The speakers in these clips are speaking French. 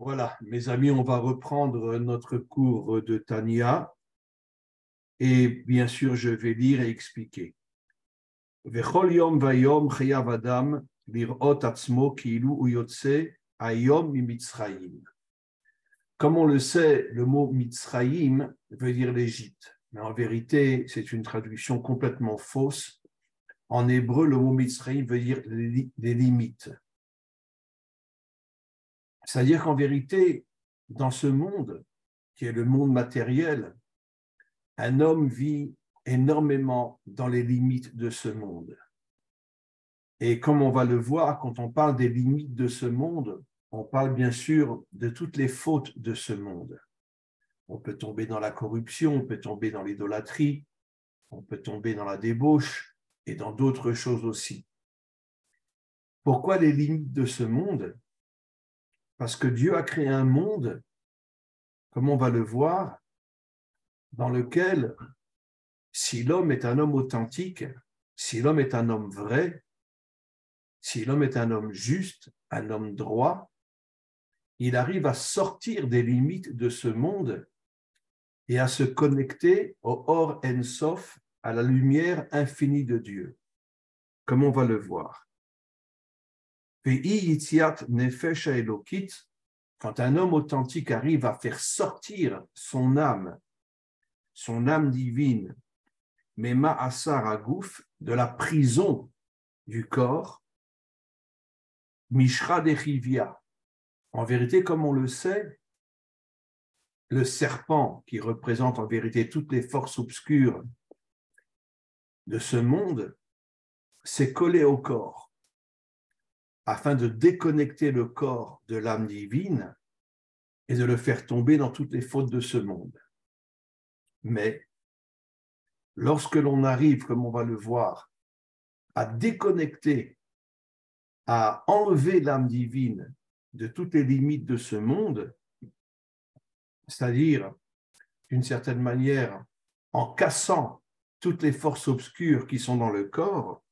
Voilà, mes amis, on va reprendre notre cours de Tania et bien sûr, je vais lire et expliquer. Vechol yom vayom chayav adam lirot atzmo ki'ilu hu yotze hayom mimitzrayim. Comme on le sait, le mot Mitzrayim veut dire l'Égypte, mais en vérité, c'est une traduction complètement fausse. En hébreu, le mot Mitzrayim veut dire les limites. C'est-à-dire qu'en vérité, dans ce monde, qui est le monde matériel, un homme vit énormément dans les limites de ce monde. Et comme on va le voir, quand on parle des limites de ce monde, on parle bien sûr de toutes les fautes de ce monde. On peut tomber dans la corruption, on peut tomber dans l'idolâtrie, on peut tomber dans la débauche et dans d'autres choses aussi. Pourquoi les limites de ce monde? Parce que Dieu a créé un monde, comme on va le voir, dans lequel, si l'homme est un homme authentique, si l'homme est un homme vrai, si l'homme est un homme juste, un homme droit, il arrive à sortir des limites de ce monde et à se connecter au Or En Sof, à la lumière infinie de Dieu, comme on va le voir. Quand un homme authentique arrive à faire sortir son âme divine, Mema Asar Agouf, de la prison du corps, Mishra Dechivia. En vérité, comme on le sait, le serpent, qui représente en vérité toutes les forces obscures de ce monde, s'est collé au corps afin de déconnecter le corps de l'âme divine et de le faire tomber dans toutes les fautes de ce monde. Mais lorsque l'on arrive, comme on va le voir, à déconnecter, à enlever l'âme divine de toutes les limites de ce monde, c'est-à-dire, d'une certaine manière, en cassant toutes les forces obscures qui sont dans le corps,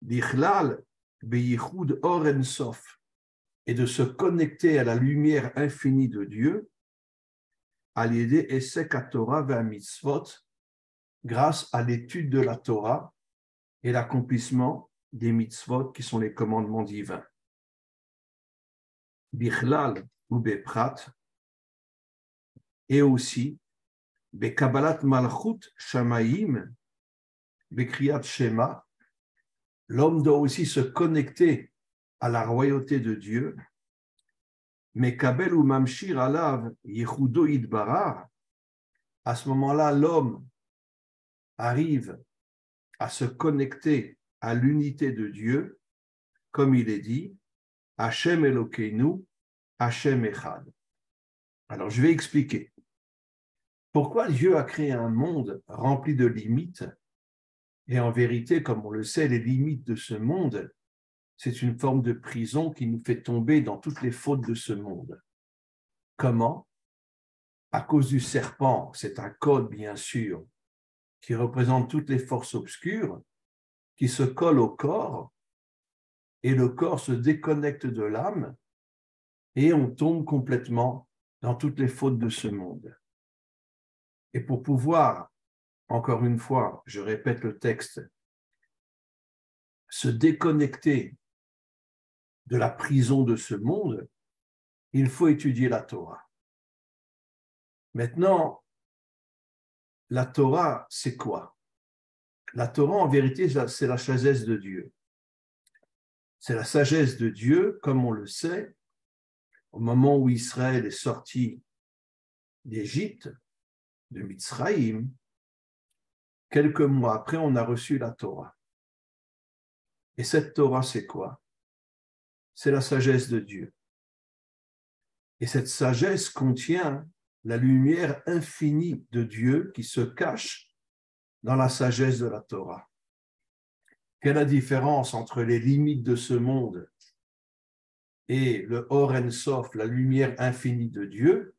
d'ichlal beyichud or en sof, et de se connecter à la lumière infinie de Dieu, à l'idée esek haTorah ve'amitzvot, grâce à l'étude de la Torah et l'accomplissement des mitzvot qui sont les commandements divins. Bichlal ou beprat, et aussi bekabbalat malchut shamayim, bekriyat shema, l'homme doit aussi se connecter à la royauté de Dieu, mais kabel ou mamshir alav yechudo idbarar, à ce moment-là, l'homme arrive à se connecter à l'unité de Dieu, comme il est dit, Hashem Elokeinu, Hashem Echad. Alors, je vais expliquer. Pourquoi Dieu a créé un monde rempli de limites? Et en vérité, comme on le sait, les limites de ce monde, c'est une forme de prison qui nous fait tomber dans toutes les fautes de ce monde. Comment? À cause du serpent, c'est un code bien sûr, qui représente toutes les forces obscures, qui se collent au corps, et le corps se déconnecte de l'âme, et on tombe complètement dans toutes les fautes de ce monde. Et pour pouvoir, encore une fois, je répète le texte, se déconnecter de la prison de ce monde, il faut étudier la Torah. Maintenant, la Torah, c'est quoi? La Torah, en vérité, c'est la sagesse de Dieu. C'est la sagesse de Dieu, comme on le sait, au moment où Israël est sorti d'Égypte, de Mitzrayim, quelques mois après, on a reçu la Torah. Et cette Torah, c'est quoi? C'est la sagesse de Dieu. Et cette sagesse contient la lumière infinie de Dieu qui se cache dans la sagesse de la Torah. Quelle est la différence entre les limites de ce monde et le Or En Sof, la lumière infinie de Dieu?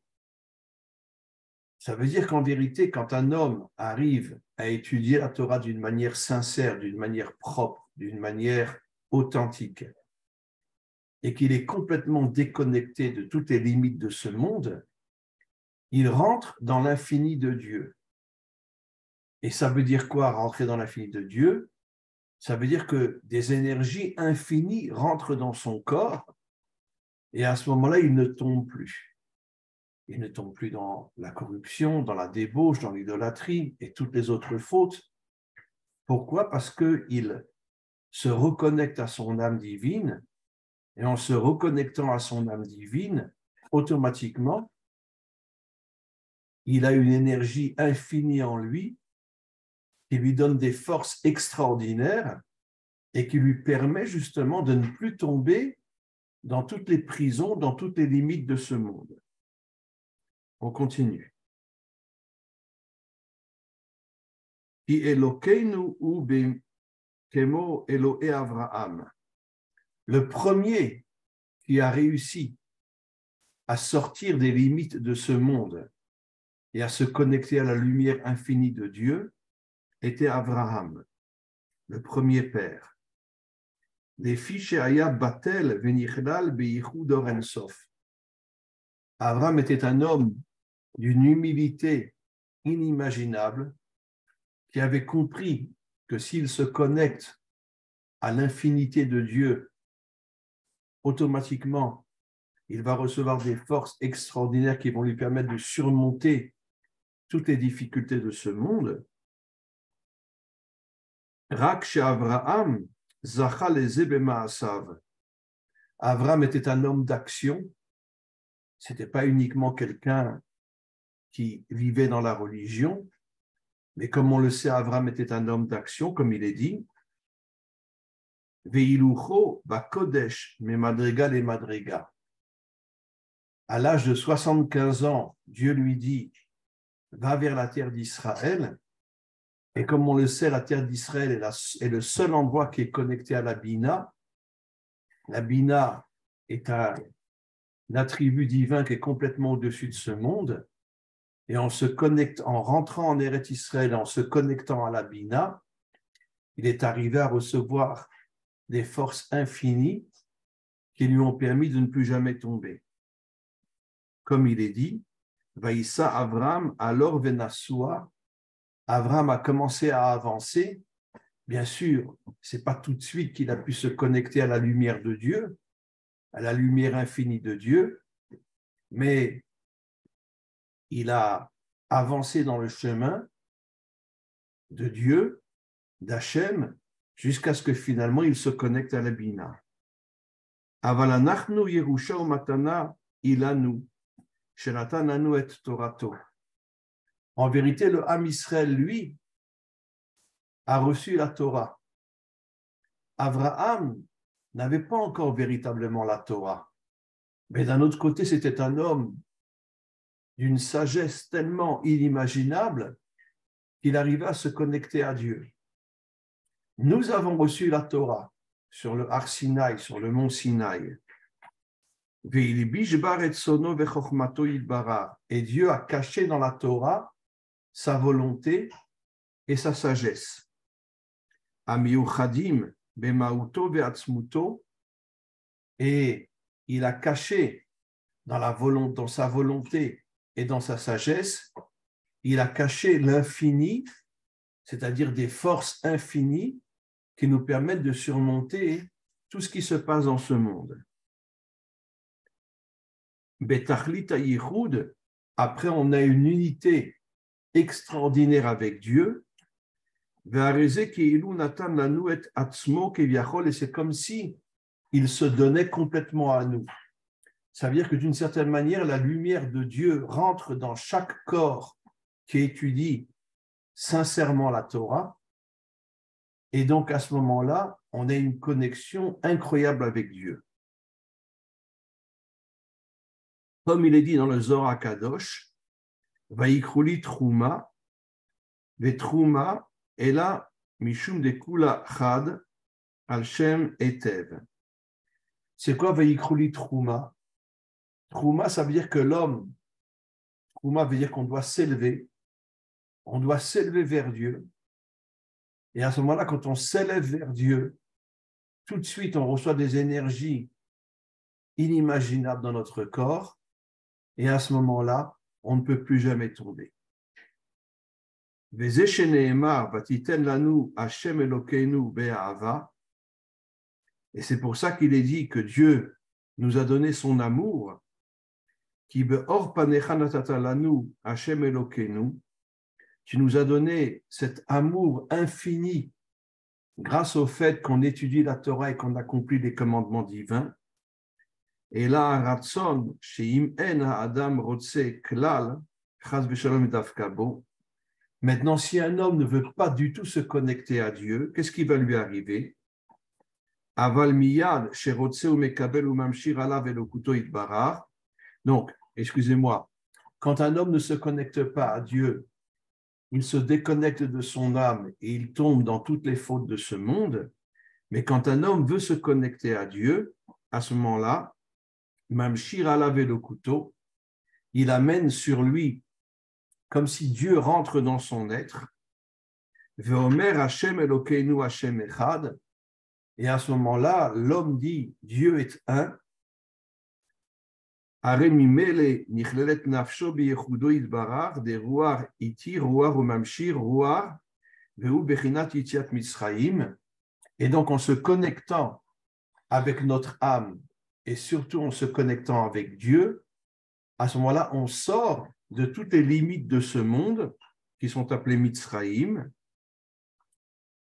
Ça veut dire qu'en vérité, quand un homme arrive à étudier la Torah d'une manière sincère, d'une manière propre, d'une manière authentique, et qu'il est complètement déconnecté de toutes les limites de ce monde, il rentre dans l'infini de Dieu. Et ça veut dire quoi, rentrer dans l'infini de Dieu? Ça veut dire que des énergies infinies rentrent dans son corps, et à ce moment-là, il ne tombe plus. Il ne tombe plus dans la corruption, dans la débauche, dans l'idolâtrie et toutes les autres fautes. Pourquoi? Parce qu'il se reconnecte à son âme divine, et en se reconnectant à son âme divine, automatiquement, il a une énergie infinie en lui qui lui donne des forces extraordinaires et qui lui permet justement de ne plus tomber dans toutes les prisons, dans toutes les limites de ce monde. On continue. Ki Elokeinu hu kemo Elohe Avraham. Le premier qui a réussi à sortir des limites de ce monde et à se connecter à la lumière infinie de Dieu était Abraham, le premier père. Les fiches Aya Batel Venichdal Beichud Or En Sof. Abraham était un homme d'une humilité inimaginable qui avait compris que s'il se connecte à l'infinité de Dieu, automatiquement, il va recevoir des forces extraordinaires qui vont lui permettre de surmonter toutes les difficultés de ce monde. Rak Avraham Zacha Leze Bemaasav. Avraham était un homme d'action. Ce n'était pas uniquement quelqu'un qui vivait dans la religion, mais comme on le sait, Avraham était un homme d'action, comme il est dit. Veilucho Bakodesh Me Madriga le Madriga. À l'âge de 75 ans, Dieu lui dit va vers la terre d'Israël. Et comme on le sait, la terre d'Israël est le seul endroit qui est connecté à la Bina. La Bina est un attribut divin qui est complètement au-dessus de ce monde. Et en rentrant en Eretz Israël, en se connectant à la Bina, il est arrivé à recevoir des forces infinies qui lui ont permis de ne plus jamais tomber. Comme il est dit, Vaïssa Avram, alors Venassoua, Avram a commencé à avancer. Bien sûr, ce n'est pas tout de suite qu'il a pu se connecter à la lumière de Dieu, à la lumière infinie de Dieu, mais il a avancé dans le chemin de Dieu, d'Hachem, jusqu'à ce que finalement il se connecte à la Bina. Avalanachnu Yerusha ou Matana ilanu, shenatananu et Torato. En vérité, le Ham Israël, lui, a reçu la Torah. Abraham n'avait pas encore véritablement la Torah. Mais d'un autre côté, c'était un homme d'une sagesse tellement inimaginable qu'il arrivait à se connecter à Dieu. Nous avons reçu la Torah sur le Har Sinaï, sur le mont Sinaï. Et Dieu a caché dans la Torah sa volonté et sa sagesse. Et il a caché dans sa volonté et dans sa sagesse, il a caché l'infini, c'est-à-dire des forces infinies qui nous permettent de surmonter tout ce qui se passe dans ce monde. Betachlit hayichud, après on a une unité extraordinaire avec Dieu, et c'est comme si il se donnait complètement à nous. Ça veut dire que d'une certaine manière, la lumière de Dieu rentre dans chaque corps qui étudie sincèrement la Torah, et donc à ce moment-là, on a une connexion incroyable avec Dieu. Comme il est dit dans le Zohar HaKadosh, Vaikruli Trouma, ve Trouma, et là, Mishum de Kula Chad, Al Shem Etev. C'est quoi Vaikruli Trouma? Trouma, ça veut dire que l'homme, Trouma veut dire qu'on doit s'élever, on doit s'élever vers Dieu. Et à ce moment-là, quand on s'élève vers Dieu, tout de suite, on reçoit des énergies inimaginable dans notre corps, et à ce moment-là, on ne peut plus jamais tomber. Et c'est pour ça qu'il est dit que Dieu nous a donné son amour, qui tu nous as donné cet amour infini grâce au fait qu'on étudie la Torah et qu'on accomplit les commandements divins. Et là, Ratson, chez En Adam Rotse Klal, Chaz V'Shalom Dafkabo. Maintenant, si un homme ne veut pas du tout se connecter à Dieu, qu'est-ce qui va lui arriver? Aval miyad, chez Rotse ou Mekabel ou Mamshir Alav Elokuto Itbarar. Donc, excusez-moi, quand un homme ne se connecte pas à Dieu, il se déconnecte de son âme et il tombe dans toutes les fautes de ce monde. Mais quand un homme veut se connecter à Dieu, à ce moment-là, Mamshir Alav Elokuto, il amène sur lui comme si Dieu rentre dans son être. Veomer Hashem Elokeinu Hashem Echad. Et à ce moment-là, l'homme dit Dieu est un. Aremimele nichlelet nafsho biyechudo idbarar de ruar iti ruar umamshir ruar veu bechinat yitiat Mitzrayim. Et donc en se connectant avec notre âme et surtout en se connectant avec Dieu, à ce moment-là, on sort de toutes les limites de ce monde qui sont appelées Mitzrayim.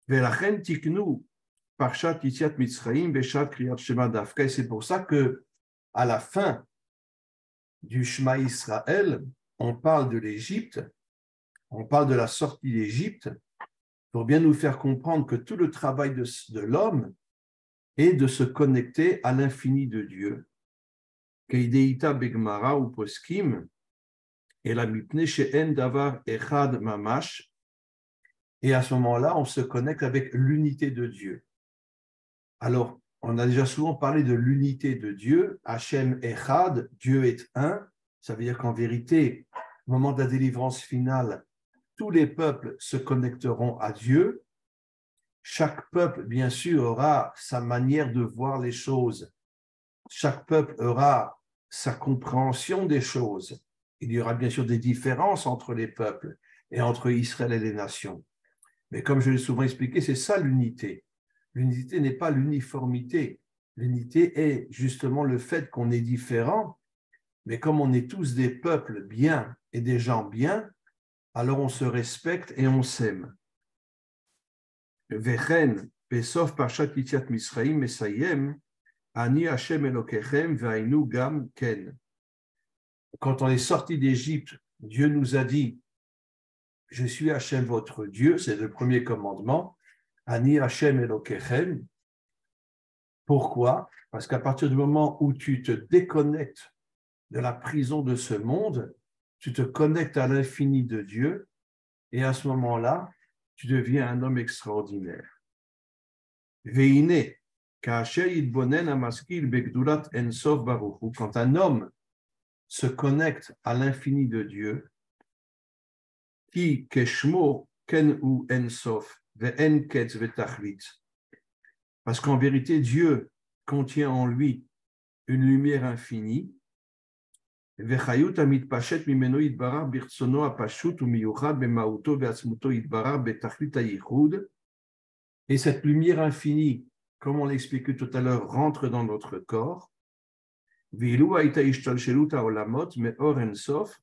Velachen tiknu parshat yitiat Mitzrayim beshat kriyat shema dafka. Et c'est pour ça que à la fin du Shema Israël, on parle de l'Égypte, on parle de la sortie d'Égypte, pour bien nous faire comprendre que tout le travail de l'homme est de se connecter à l'infini de Dieu. Keideita begmara ou poskim, et la mipne she'en davar echad mamash, et à ce moment-là, on se connecte avec l'unité de Dieu. Alors, on a déjà souvent parlé de l'unité de Dieu, Hashem Echad, Dieu est un, ça veut dire qu'en vérité, au moment de la délivrance finale, tous les peuples se connecteront à Dieu. Chaque peuple, bien sûr, aura sa manière de voir les choses. Chaque peuple aura sa compréhension des choses. Il y aura bien sûr des différences entre les peuples et entre Israël et les nations. Mais comme je l'ai souvent expliqué, c'est ça l'unité. L'unité n'est pas l'uniformité. L'unité est justement le fait qu'on est différent, mais comme on est tous des peuples bien et des gens bien, alors on se respecte et on s'aime. Vechen, Pesov Parshat Yitziat Mitzrayim Mesayem, Ani Hashem Elokechem Ve'ainu Gam Ken. Quand on est sorti d'Égypte, Dieu nous a dit « Je suis Hashem votre Dieu », c'est le premier commandement. Ani Hashem Elokechem. Pourquoi? Parce qu'à partir du moment où tu te déconnectes de la prison de ce monde, tu te connectes à l'infini de Dieu et à ce moment-là, tu deviens un homme extraordinaire. Veine, kasher yitbonen hamaskil begdulat ensof baruchu. Quand un homme se connecte à l'infini de Dieu, ki keshmo ken u ensof ve'en ketz ve'tachlit. Parce qu'en vérité, Dieu contient en lui une lumière infinie. Vechayut amitpashet mimeno yitbarar birtsono apashut umiyuchad bemauto ve'atzmuto yitbarar betachlit hayichud. Et cette lumière infinie, comme on l'expliquait tout à l'heure, rentre dans notre corps. Ve'ilu haita ishtalshelut haolamot me'or ensof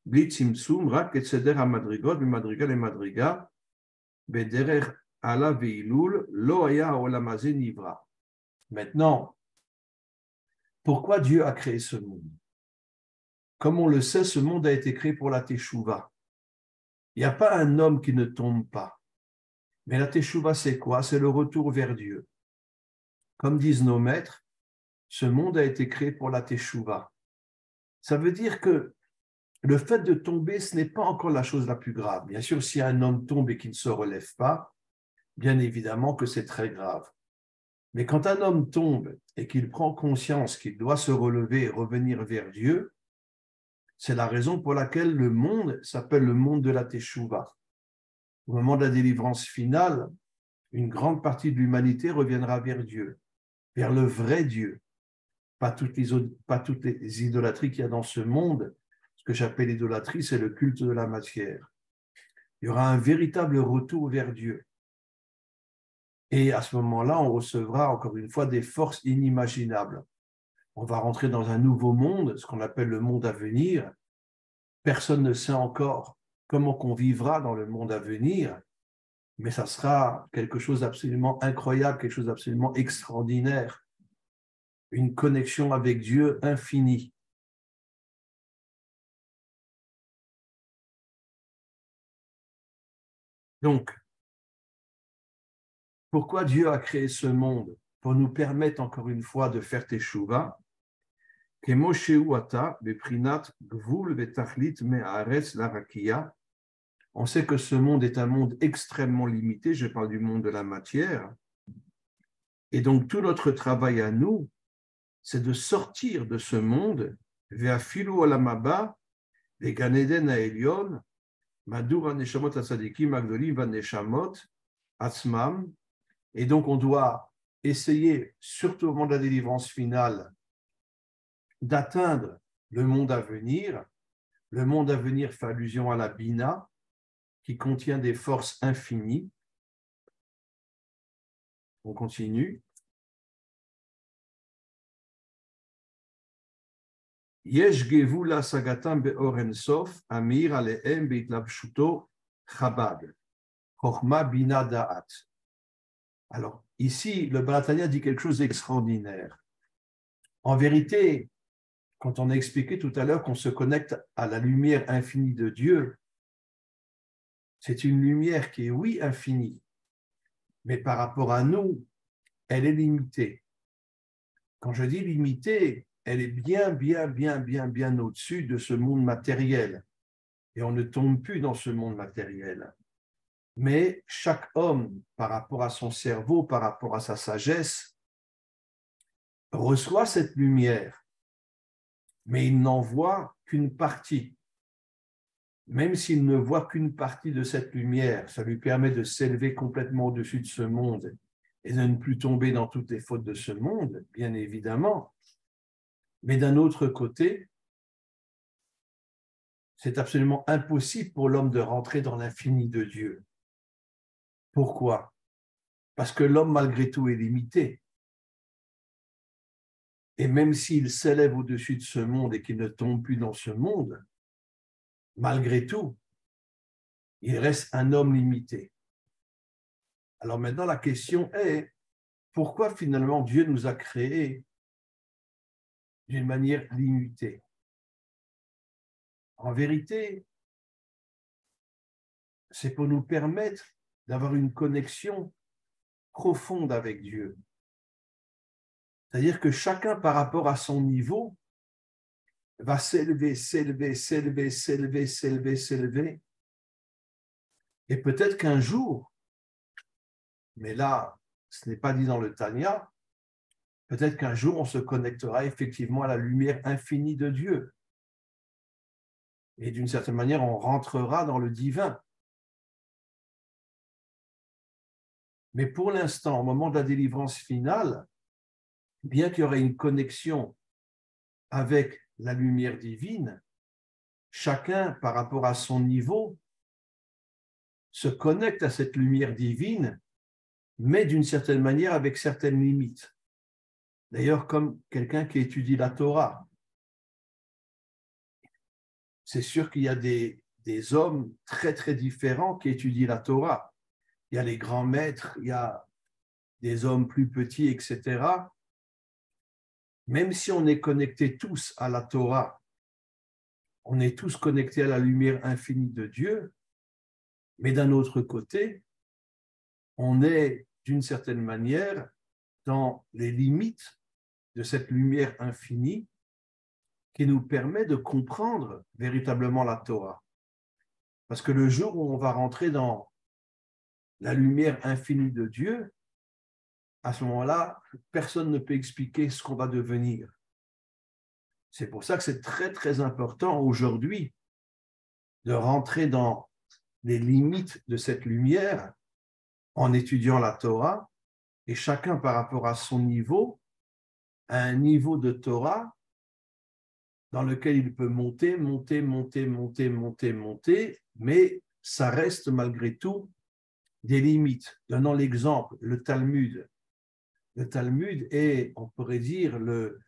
bli tzimtzum rak etzeder hamadrigot bemadriga lemadriga bederech ala ve'ilul lo haya haolam hazeh nivra. Maintenant, pourquoi Dieu a créé ce monde? Comme on le sait, ce monde a été créé pour la Teshuvah. Il n'y a pas un homme qui ne tombe pas. Mais la Teshuvah, c'est quoi? C'est le retour vers Dieu. Comme disent nos maîtres, ce monde a été créé pour la Teshuvah. Ça veut dire que le fait de tomber, ce n'est pas encore la chose la plus grave. Bien sûr, si un homme tombe et qu'il ne se relève pas, bien évidemment que c'est très grave. Mais quand un homme tombe et qu'il prend conscience qu'il doit se relever et revenir vers Dieu, c'est la raison pour laquelle le monde s'appelle le monde de la Teshuvah. Au moment de la délivrance finale, une grande partie de l'humanité reviendra vers Dieu, vers le vrai Dieu. pas toutes les idolâtries qu'il y a dans ce monde. Ce que j'appelle l'idolâtrie, c'est le culte de la matière. Il y aura un véritable retour vers Dieu. Et à ce moment-là, on recevra encore une fois des forces inimaginables. On va rentrer dans un nouveau monde, ce qu'on appelle le monde à venir. Personne ne sait encore comment qu'on vivra dans le monde à venir, mais ça sera quelque chose d'absolument incroyable, quelque chose d'absolument extraordinaire. Une connexion avec Dieu infinie. Donc, pourquoi Dieu a créé ce monde? Pour nous permettre encore une fois de faire teshuva. On sait que ce monde est un monde extrêmement limité, je parle du monde de la matière, et donc tout notre travail à nous, c'est de sortir de ce monde vers Philo Olamaba, les Ganeden Aelion, Madur Neshamot Asadikim, Magdolim Vaneshamot, Atzmam, et donc on doit essayer, surtout au moment de la délivrance finale, d'atteindre le monde à venir. Le monde à venir fait allusion à la Bina, qui contient des forces infinies. On continue. Yesh gevula sagatam be'oren sof, amir alehem beitlabshuto chabad, chochma bina da'at. Alors, ici, le Baal HaTanya dit quelque chose d'extraordinaire. En vérité, quand on a expliqué tout à l'heure qu'on se connecte à la lumière infinie de Dieu, c'est une lumière qui est, oui, infinie, mais par rapport à nous, elle est limitée. Quand je dis limitée, elle est bien au-dessus de ce monde matériel. Et on ne tombe plus dans ce monde matériel. Mais chaque homme, par rapport à son cerveau, par rapport à sa sagesse, reçoit cette lumière, mais il n'en voit qu'une partie. Même s'il ne voit qu'une partie de cette lumière, ça lui permet de s'élever complètement au-dessus de ce monde et de ne plus tomber dans toutes les fautes de ce monde, bien évidemment. Mais d'un autre côté, c'est absolument impossible pour l'homme de rentrer dans l'infini de Dieu. Pourquoi? Parce que l'homme, malgré tout, est limité. Et même s'il s'élève au-dessus de ce monde et qu'il ne tombe plus dans ce monde, malgré tout, il reste un homme limité. Alors maintenant, la question est, pourquoi finalement Dieu nous a créés d'une manière limitée? En vérité, c'est pour nous permettre d'avoir une connexion profonde avec Dieu. C'est-à-dire que chacun, par rapport à son niveau, va s'élever. Et peut-être qu'un jour, mais là, ce n'est pas dit dans le Tanya, peut-être qu'un jour, on se connectera effectivement à la lumière infinie de Dieu. Et d'une certaine manière, on rentrera dans le divin. Mais pour l'instant, au moment de la délivrance finale, bien qu'il y aurait une connexion avec la lumière divine, chacun, par rapport à son niveau, se connecte à cette lumière divine, mais d'une certaine manière avec certaines limites. D'ailleurs, comme quelqu'un qui étudie la Torah, c'est sûr qu'il y a des hommes très, très différents qui étudient la Torah. Il y a les grands maîtres, il y a des hommes plus petits, etc. Même si on est connectés tous à la Torah, on est tous connectés à la lumière infinie de Dieu, mais d'un autre côté, on est d'une certaine manière dans les limites de cette lumière infinie qui nous permet de comprendre véritablement la Torah. Parce que le jour où on va rentrer dans la lumière infinie de Dieu, à ce moment-là, personne ne peut expliquer ce qu'on va devenir. C'est pour ça que c'est très, très important aujourd'hui de rentrer dans les limites de cette lumière en étudiant la Torah, et chacun par rapport à son niveau à un niveau de Torah dans lequel il peut monter, mais ça reste malgré tout des limites. Donnons l'exemple, le Talmud. Le Talmud est, on pourrait dire, le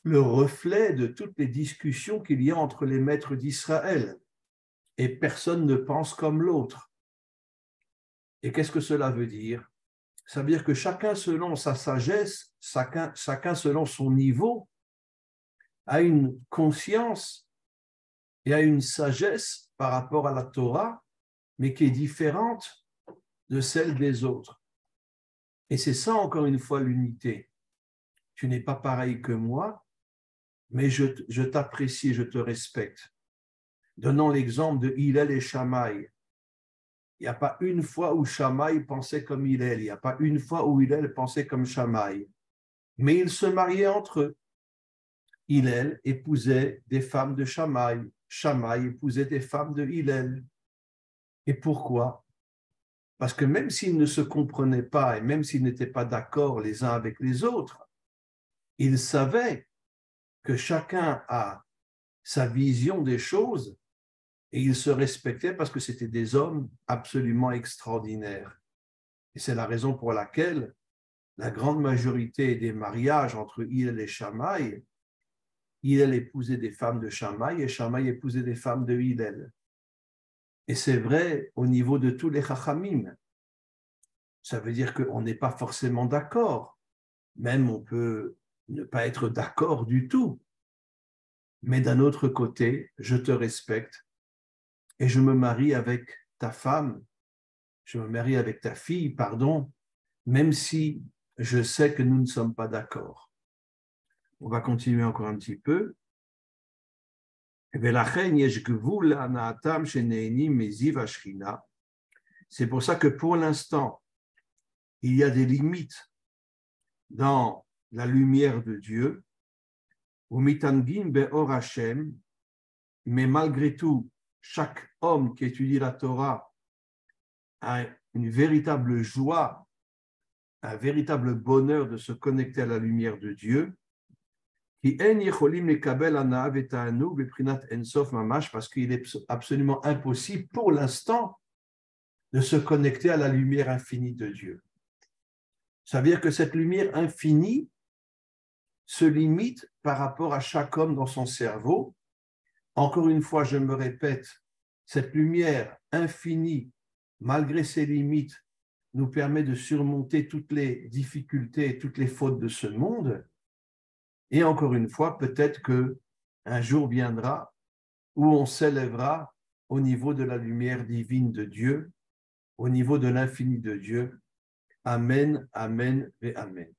reflet de toutes les discussions qu'il y a entre les maîtres d'Israël. Et personne ne pense comme l'autre. Et qu'est-ce que cela veut dire? Ça veut dire que chacun selon sa sagesse, chacun selon son niveau, a une conscience et a une sagesse par rapport à la Torah, mais qui est différente de celle des autres. Et c'est ça, encore une fois, l'unité. Tu n'es pas pareil que moi, mais je t'apprécie, je te respecte. Donnons l'exemple de Hillel et Shammai. Il n'y a pas une fois où Shammai pensait comme Hillel, il n'y a pas une fois où Hillel pensait comme Shammai. Mais ils se mariaient entre eux. Hillel épousait des femmes de Shammai, Shammai épousait des femmes de Hillel. Et pourquoi? Parce que même s'ils ne se comprenaient pas et même s'ils n'étaient pas d'accord les uns avec les autres, ils savaient que chacun a sa vision des choses et ils se respectaient parce que c'était des hommes absolument extraordinaires. Et c'est la raison pour laquelle la grande majorité des mariages entre Hillel et Shammai, Hillel épousait des femmes de Shammai et Shammai épousait des femmes de Hillel. Et c'est vrai au niveau de tous les chachamim. Ça veut dire qu'on n'est pas forcément d'accord. Même on peut ne pas être d'accord du tout. Mais d'un autre côté, je te respecte et je me marie avec ta femme, je me marie avec ta fille, pardon, même si je sais que nous ne sommes pas d'accord. On va continuer encore un petit peu. C'est pour ça que pour l'instant, il y a des limites dans la lumière de Dieu, mais malgré tout, chaque homme qui étudie la Torah a une véritable joie, un véritable bonheur de se connecter à la lumière de Dieu, parce qu'il est absolument impossible pour l'instant de se connecter à la lumière infinie de Dieu. Ça veut dire que cette lumière infinie se limite par rapport à chaque homme dans son cerveau. Encore une fois, je me répète, cette lumière infinie, malgré ses limites, nous permet de surmonter toutes les difficultés et toutes les fautes de ce monde. Et encore une fois, peut-être qu'un jour viendra où on s'élèvera au niveau de la lumière divine de Dieu, au niveau de l'infini de Dieu. Amen, amen et amen.